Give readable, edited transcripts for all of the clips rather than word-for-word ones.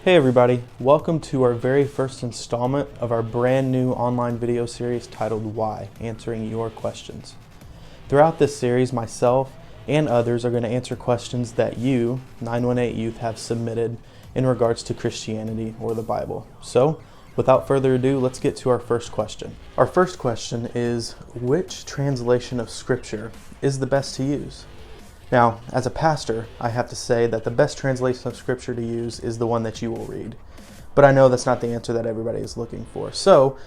Hey everybody, welcome to our very first installment of our brand new online video series titled Why? Answering Your Questions. Throughout this series, myself and others are going to answer questions that you, 918 Youth, have submitted in regards to Christianity or the Bible. So, without further ado, let's get to our first question. Our first question is, which translation of Scripture is the best to use? Now, as a pastor, I have to say that the best translation of Scripture to use is the one that you will read. But I know that's not the answer that everybody is looking for. So,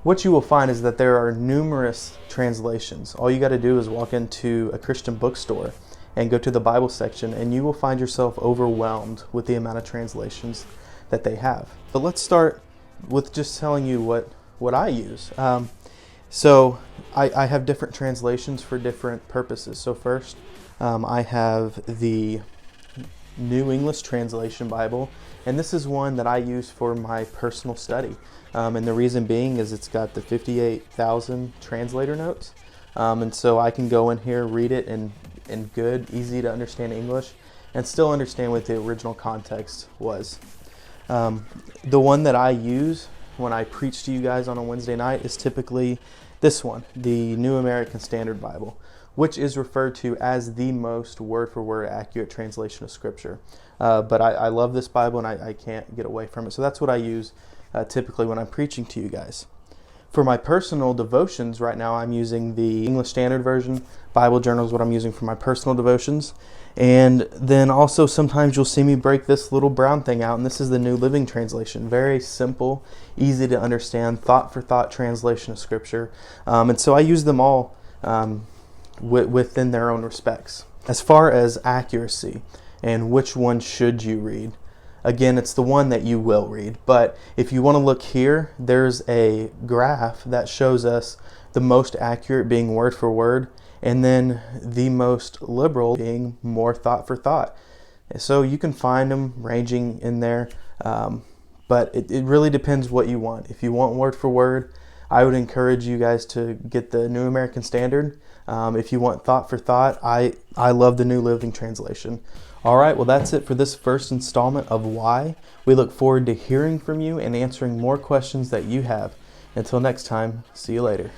what you will find is that there are numerous translations. All you got to do is walk into a Christian bookstore and go to the Bible section, and you will find yourself overwhelmed with the amount of translations that they have. But let's start with just telling you what I use. So I have different translations for different purposes. So first, I have the New English Translation Bible, and this is one that I use for my personal study. And the reason being is it's got the 58,000 translator notes. And so I can go in here, read it in good, easy to understand English, and still understand what the original context was. The one that I use when I preach to you guys on a Wednesday night is typically this one, the New American Standard Bible, which is referred to as the most word-for-word accurate translation of Scripture. But I love this Bible, and I can't get away from it. So that's what I use typically when I'm preaching to you guys. For my personal devotions right now, I'm using the English Standard Version. Bible Journal is what I'm using for my personal devotions. And then also sometimes you'll see me break this little brown thing out, and this is the New Living Translation. Very simple, easy to understand, thought-for-thought translation of Scripture. And so I use them all within their own respects. As far as accuracy and which one should you read, again, it's the one that you will read. But if you want to look here, there's a graph that shows us the most accurate being word for word, and then the most liberal being more thought for thought. So you can find them ranging in there, but it really depends what you want. If you want word for word, I would encourage you guys to get the New American Standard. If you want thought for thought, I love the New Living Translation. All right, well, that's it for this first installment of Why. We look forward to hearing from you and answering more questions that you have. Until next time, see you later.